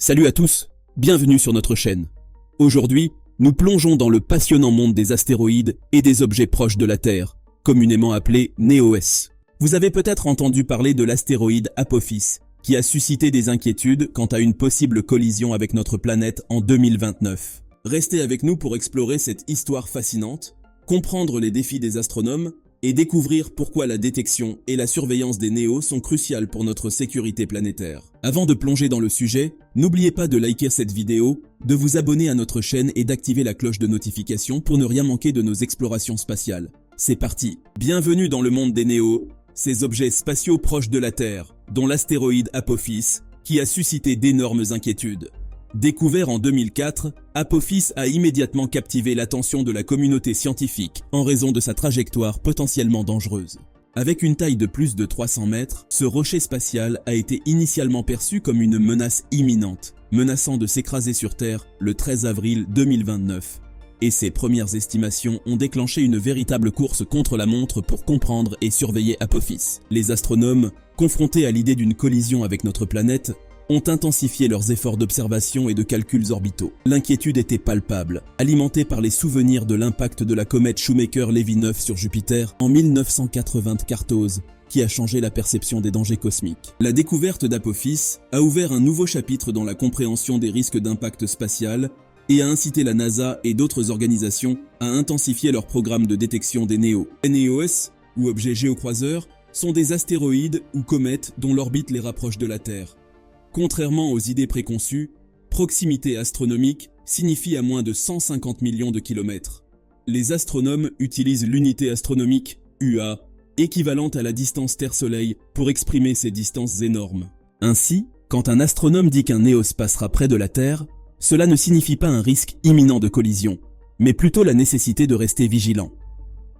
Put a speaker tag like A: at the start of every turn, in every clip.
A: Salut à tous, bienvenue sur notre chaîne. Aujourd'hui, nous plongeons dans le passionnant monde des astéroïdes et des objets proches de la Terre, communément appelés NEOS. Vous avez peut-être entendu parler de l'astéroïde Apophis, qui a suscité des inquiétudes quant à une possible collision avec notre planète en 2029. Restez avec nous pour explorer cette histoire fascinante, comprendre les défis des astronomes et découvrir pourquoi la détection et la surveillance des NEO sont cruciales pour notre sécurité planétaire. Avant de plonger dans le sujet, n'oubliez pas de liker cette vidéo, de vous abonner à notre chaîne et d'activer la cloche de notification pour ne rien manquer de nos explorations spatiales. C'est parti! Bienvenue dans le monde des NEO, ces objets spatiaux proches de la Terre, dont l'astéroïde Apophis, qui a suscité d'énormes inquiétudes. Découvert en 2004, Apophis a immédiatement captivé l'attention de la communauté scientifique en raison de sa trajectoire potentiellement dangereuse. Avec une taille de plus de 300 mètres, ce rocher spatial a été initialement perçu comme une menace imminente, menaçant de s'écraser sur Terre le 13 avril 2029. Et ses premières estimations ont déclenché une véritable course contre la montre pour comprendre et surveiller Apophis. Les astronomes, confrontés à l'idée d'une collision avec notre planète, ont intensifié leurs efforts d'observation et de calculs orbitaux. L'inquiétude était palpable, alimentée par les souvenirs de l'impact de la comète Shoemaker-Levy 9 sur Jupiter en 1994, qui a changé la perception des dangers cosmiques. La découverte d'Apophis a ouvert un nouveau chapitre dans la compréhension des risques d'impact spatial et a incité la NASA et d'autres organisations à intensifier leur programme de détection des NEO. Les NEOS, ou objets géocroiseurs, sont des astéroïdes ou comètes dont l'orbite les rapproche de la Terre. Contrairement aux idées préconçues, proximité astronomique signifie à moins de 150 millions de kilomètres. Les astronomes utilisent l'unité astronomique UA, équivalente à la distance Terre-Soleil, pour exprimer ces distances énormes. Ainsi, quand un astronome dit qu'un NEOS passera près de la Terre, cela ne signifie pas un risque imminent de collision, mais plutôt la nécessité de rester vigilant.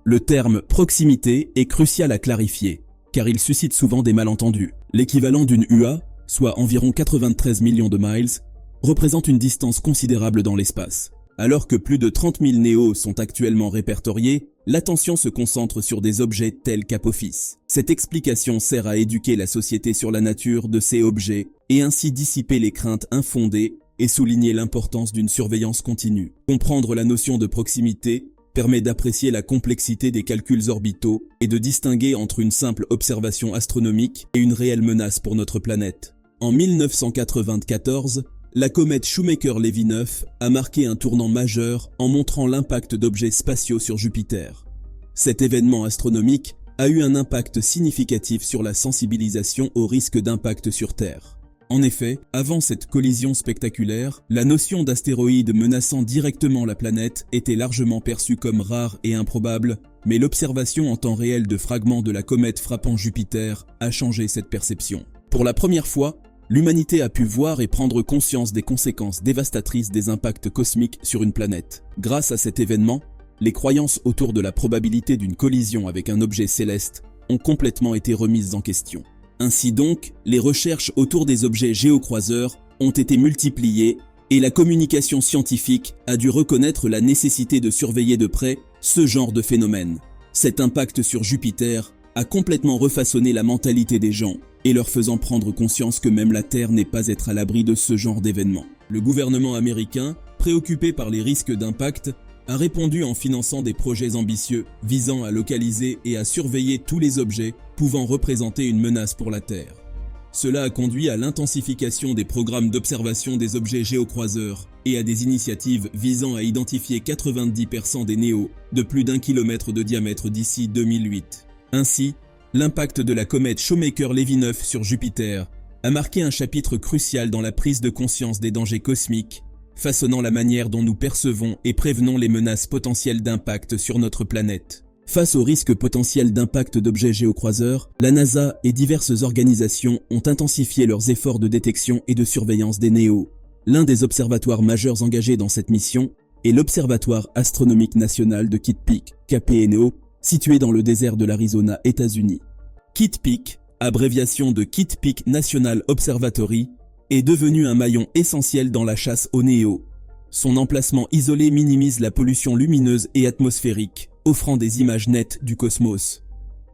A: Le terme proximité est crucial à clarifier, car il suscite souvent des malentendus. L'équivalent d'une UA, soit environ 93 millions de miles, représente une distance considérable dans l'espace. Alors que plus de 30 000 NEO sont actuellement répertoriés, l'attention se concentre sur des objets tels qu'Apophis. Cette explication sert à éduquer la société sur la nature de ces objets et ainsi dissiper les craintes infondées et souligner l'importance d'une surveillance continue. Comprendre la notion de proximité permet d'apprécier la complexité des calculs orbitaux et de distinguer entre une simple observation astronomique et une réelle menace pour notre planète. En 1994, la comète Shoemaker-Levy 9 a marqué un tournant majeur en montrant l'impact d'objets spatiaux sur Jupiter. Cet événement astronomique a eu un impact significatif sur la sensibilisation au risque d'impact sur Terre. En effet, avant cette collision spectaculaire, la notion d'astéroïde menaçant directement la planète était largement perçue comme rare et improbable, mais l'observation en temps réel de fragments de la comète frappant Jupiter a changé cette perception. Pour la première fois, l'humanité a pu voir et prendre conscience des conséquences dévastatrices des impacts cosmiques sur une planète. Grâce à cet événement, les croyances autour de la probabilité d'une collision avec un objet céleste ont complètement été remises en question. Ainsi donc, les recherches autour des objets géocroiseurs ont été multipliées et la communication scientifique a dû reconnaître la nécessité de surveiller de près ce genre de phénomène. Cet impact sur Jupiter a complètement refaçonné la mentalité des gens et leur faisant prendre conscience que même la Terre n'est pas être à l'abri de ce genre d'événements. Le gouvernement américain, préoccupé par les risques d'impact, a répondu en finançant des projets ambitieux visant à localiser et à surveiller tous les objets pouvant représenter une menace pour la Terre. Cela a conduit à l'intensification des programmes d'observation des objets géocroiseurs et à des initiatives visant à identifier 90% des NEO de plus d'1 kilomètre de diamètre d'ici 2008. Ainsi, l'impact de la comète Shoemaker-Levy 9 sur Jupiter a marqué un chapitre crucial dans la prise de conscience des dangers cosmiques, façonnant la manière dont nous percevons et prévenons les menaces potentielles d'impact sur notre planète. Face aux risques potentiels d'impact d'objets géocroiseurs, la NASA et diverses organisations ont intensifié leurs efforts de détection et de surveillance des NEO. L'un des observatoires majeurs engagés dans cette mission est l'Observatoire astronomique national de Kitt Peak, KPNO, situé dans le désert de l'Arizona, États-Unis. Kitt Peak, abréviation de Kitt Peak National Observatory, est devenu un maillon essentiel dans la chasse aux NEO. Son emplacement isolé minimise la pollution lumineuse et atmosphérique, offrant des images nettes du cosmos.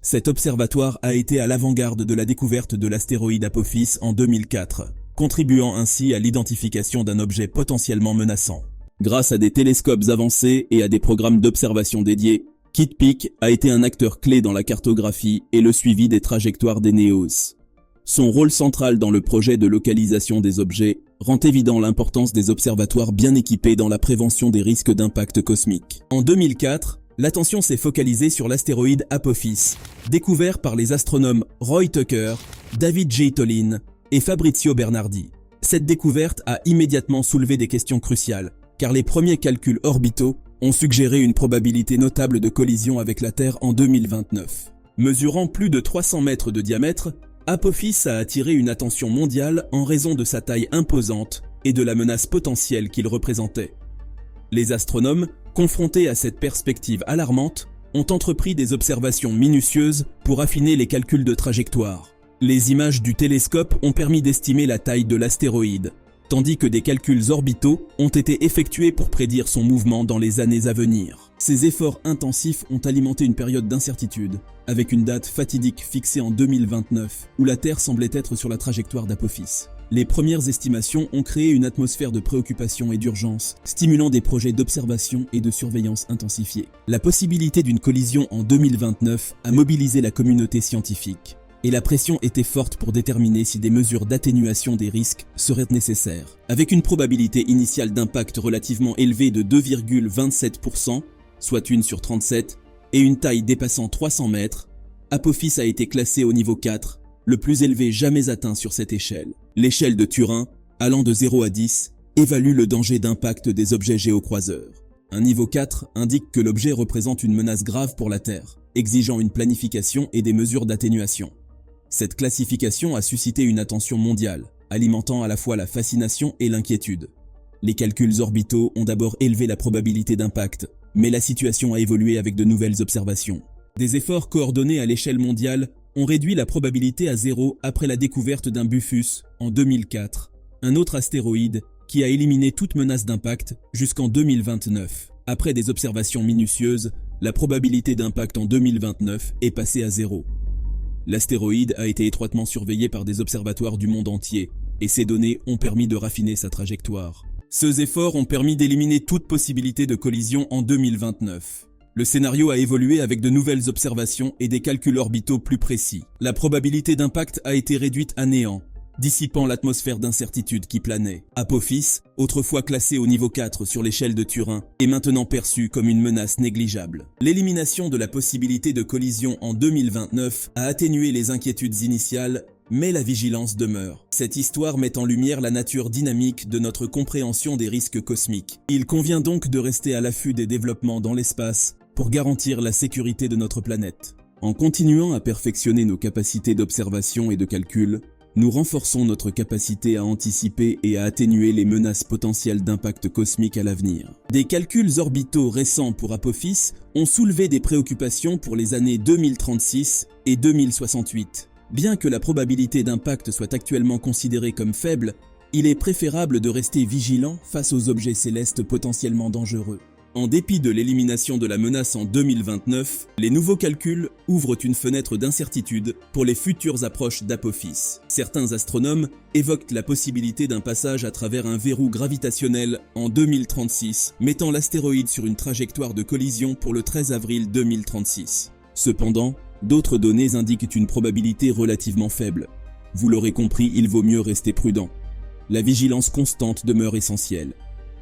A: Cet observatoire a été à l'avant-garde de la découverte de l'astéroïde Apophis en 2004. contribuant ainsi à l'identification d'un objet potentiellement menaçant. Grâce à des télescopes avancés et à des programmes d'observation dédiés, Kitt Peak a été un acteur clé dans la cartographie et le suivi des trajectoires des NEOS. Son rôle central dans le projet de localisation des objets rend évident l'importance des observatoires bien équipés dans la prévention des risques d'impact cosmique. En 2004, l'attention s'est focalisée sur l'astéroïde Apophis, découvert par les astronomes Roy Tucker, David J. Tolin et Fabrizio Bernardi. Cette découverte a immédiatement soulevé des questions cruciales, car les premiers calculs orbitaux ont suggéré une probabilité notable de collision avec la Terre en 2029. Mesurant plus de 300 mètres de diamètre, Apophis a attiré une attention mondiale en raison de sa taille imposante et de la menace potentielle qu'il représentait. Les astronomes, confrontés à cette perspective alarmante, ont entrepris des observations minutieuses pour affiner les calculs de trajectoire. Les images du télescope ont permis d'estimer la taille de l'astéroïde, tandis que des calculs orbitaux ont été effectués pour prédire son mouvement dans les années à venir. Ces efforts intensifs ont alimenté une période d'incertitude, avec une date fatidique fixée en 2029, où la Terre semblait être sur la trajectoire d'Apophis. Les premières estimations ont créé une atmosphère de préoccupation et d'urgence, stimulant des projets d'observation et de surveillance intensifiés. La possibilité d'une collision en 2029 a mobilisé la communauté scientifique, et la pression était forte pour déterminer si des mesures d'atténuation des risques seraient nécessaires. Avec une probabilité initiale d'impact relativement élevée de 2,27%, soit 1 sur 37, et une taille dépassant 300 mètres, Apophis a été classé au niveau 4, le plus élevé jamais atteint sur cette échelle. L'échelle de Turing, allant de 0 à 10, évalue le danger d'impact des objets géocroiseurs. Un niveau 4 indique que l'objet représente une menace grave pour la Terre, exigeant une planification et des mesures d'atténuation. Cette classification a suscité une attention mondiale, alimentant à la fois la fascination et l'inquiétude. Les calculs orbitaux ont d'abord élevé la probabilité d'impact, mais la situation a évolué avec de nouvelles observations. Des efforts coordonnés à l'échelle mondiale ont réduit la probabilité à 0 après la découverte d'un Bufus en 2004, un autre astéroïde qui a éliminé toute menace d'impact jusqu'en 2029. Après des observations minutieuses, la probabilité d'impact en 2029 est passée à 0. L'astéroïde a été étroitement surveillé par des observatoires du monde entier, et ces données ont permis de raffiner sa trajectoire. Ces efforts ont permis d'éliminer toute possibilité de collision en 2029. Le scénario a évolué avec de nouvelles observations et des calculs orbitaux plus précis. La probabilité d'impact a été réduite à néant, dissipant l'atmosphère d'incertitude qui planait. Apophis, autrefois classé au niveau 4 sur l'échelle de Turing, est maintenant perçu comme une menace négligeable. L'élimination de la possibilité de collision en 2029 a atténué les inquiétudes initiales, mais la vigilance demeure. Cette histoire met en lumière la nature dynamique de notre compréhension des risques cosmiques. Il convient donc de rester à l'affût des développements dans l'espace pour garantir la sécurité de notre planète. En continuant à perfectionner nos capacités d'observation et de calcul, nous renforçons notre capacité à anticiper et à atténuer les menaces potentielles d'impact cosmique à l'avenir. Des calculs orbitaux récents pour Apophis ont soulevé des préoccupations pour les années 2036 et 2068. Bien que la probabilité d'impact soit actuellement considérée comme faible, il est préférable de rester vigilant face aux objets célestes potentiellement dangereux. En dépit de l'élimination de la menace en 2029, les nouveaux calculs ouvrent une fenêtre d'incertitude pour les futures approches d'Apophis. Certains astronomes évoquent la possibilité d'un passage à travers un verrou gravitationnel en 2036, mettant l'astéroïde sur une trajectoire de collision pour le 13 avril 2036. Cependant, d'autres données indiquent une probabilité relativement faible. Vous l'aurez compris, il vaut mieux rester prudent. La vigilance constante demeure essentielle.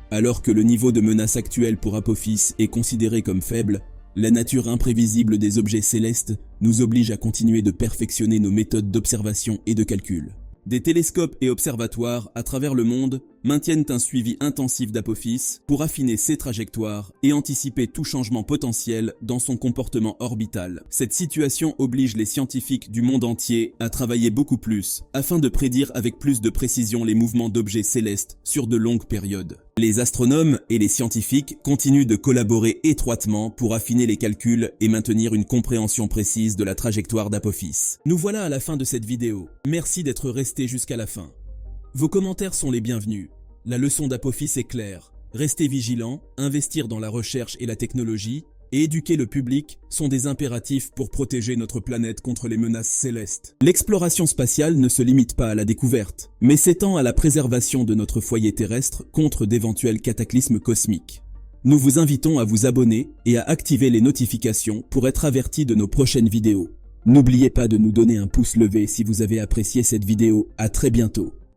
A: Alors que le niveau de menace actuel pour Apophis est considéré comme faible, la nature imprévisible des objets célestes nous oblige à continuer de perfectionner nos méthodes d'observation et de calcul. Des télescopes et observatoires à travers le monde maintiennent un suivi intensif d'Apophis pour affiner ses trajectoires et anticiper tout changement potentiel dans son comportement orbital. Cette situation oblige les scientifiques du monde entier à travailler beaucoup plus afin de prédire avec plus de précision les mouvements d'objets célestes sur de longues périodes. Les astronomes et les scientifiques continuent de collaborer étroitement pour affiner les calculs et maintenir une compréhension précise de la trajectoire d'Apophis. Nous voilà à la fin de cette vidéo. Merci d'être resté jusqu'à la fin. Vos commentaires sont les bienvenus. La leçon d'Apophis est claire. Rester vigilant, investir dans la recherche et la technologie, et éduquer le public sont des impératifs pour protéger notre planète contre les menaces célestes. L'exploration spatiale ne se limite pas à la découverte, mais s'étend à la préservation de notre foyer terrestre contre d'éventuels cataclysmes cosmiques. Nous vous invitons à vous abonner et à activer les notifications pour être avertis de nos prochaines vidéos. N'oubliez pas de nous donner un pouce levé si vous avez apprécié cette vidéo. À très bientôt.